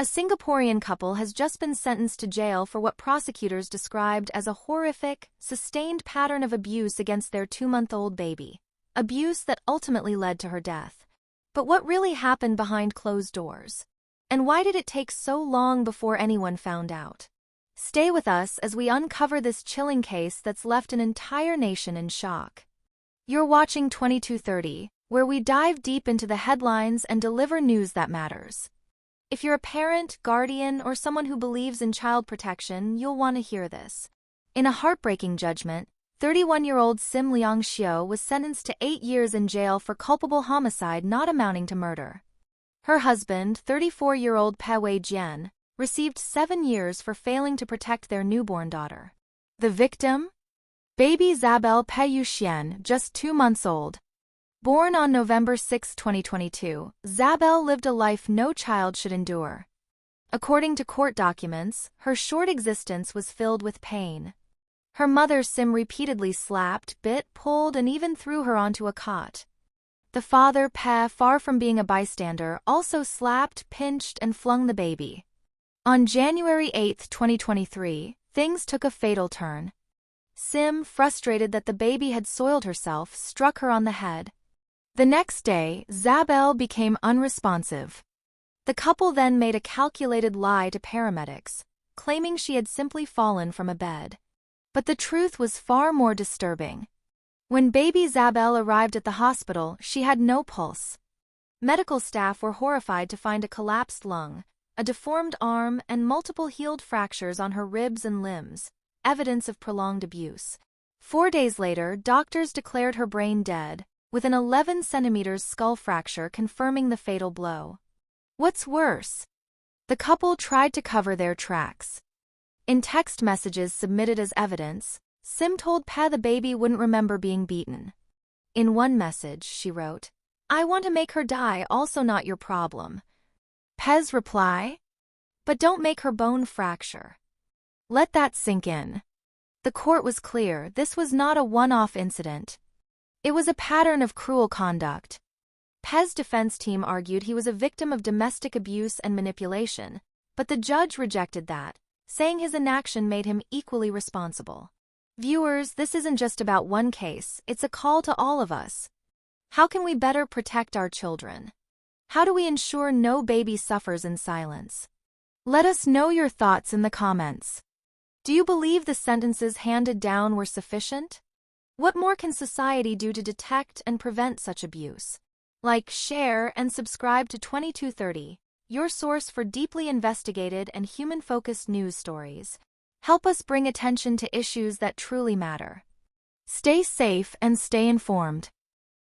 A Singaporean couple has just been sentenced to jail for what prosecutors described as a horrific, sustained pattern of abuse against their 2-month-old baby. Abuse that ultimately led to her death. But what really happened behind closed doors? And why did it take so long before anyone found out? Stay with us as we uncover this chilling case that's left an entire nation in shock. You're watching 2230, where we dive deep into the headlines and deliver news that matters. If you're a parent, guardian, or someone who believes in child protection, you'll want to hear this. In a heartbreaking judgment, 31-year-old Sim Leong Shio was sentenced to 8 years in jail for culpable homicide not amounting to murder. Her husband, 34-year-old Pe Wei Jian, received 7 years for failing to protect their newborn daughter. The victim? Baby Zabelle Pe Yuxian, just 2 months old. Born on November 6, 2022, Zabelle lived a life no child should endure. According to court documents, her short existence was filled with pain. Her mother Sim repeatedly slapped, bit, pulled, and even threw her onto a cot. The father, Pe, far from being a bystander, also slapped, pinched, and flung the baby. On January 8, 2023, things took a fatal turn. Sim, frustrated that the baby had soiled herself, struck her on the head. The next day, Zabelle became unresponsive. The couple then made a calculated lie to paramedics, claiming she had simply fallen from a bed. But the truth was far more disturbing. When baby Zabelle arrived at the hospital, she had no pulse. Medical staff were horrified to find a collapsed lung, a deformed arm, and multiple healed fractures on her ribs and limbs, evidence of prolonged abuse. 4 days later, doctors declared her brain dead, with an 11 centimeters skull fracture confirming the fatal blow. What's worse? The couple tried to cover their tracks. In text messages submitted as evidence, Sim told Pe the baby wouldn't remember being beaten. In one message, she wrote, "I want to make her die, also not your problem." Pe's reply? "But don't make her bone fracture." Let that sink in. The court was clear, this was not a one-off incident. It was a pattern of cruel conduct. Pe's defense team argued he was a victim of domestic abuse and manipulation, but the judge rejected that, saying his inaction made him equally responsible. Viewers, this isn't just about one case, it's a call to all of us. How can we better protect our children? How do we ensure no baby suffers in silence? Let us know your thoughts in the comments. Do you believe the sentences handed down were sufficient? What more can society do to detect and prevent such abuse? Like, share, and subscribe to 2230, your source for deeply investigated and human-focused news stories. Help us bring attention to issues that truly matter. Stay safe and stay informed.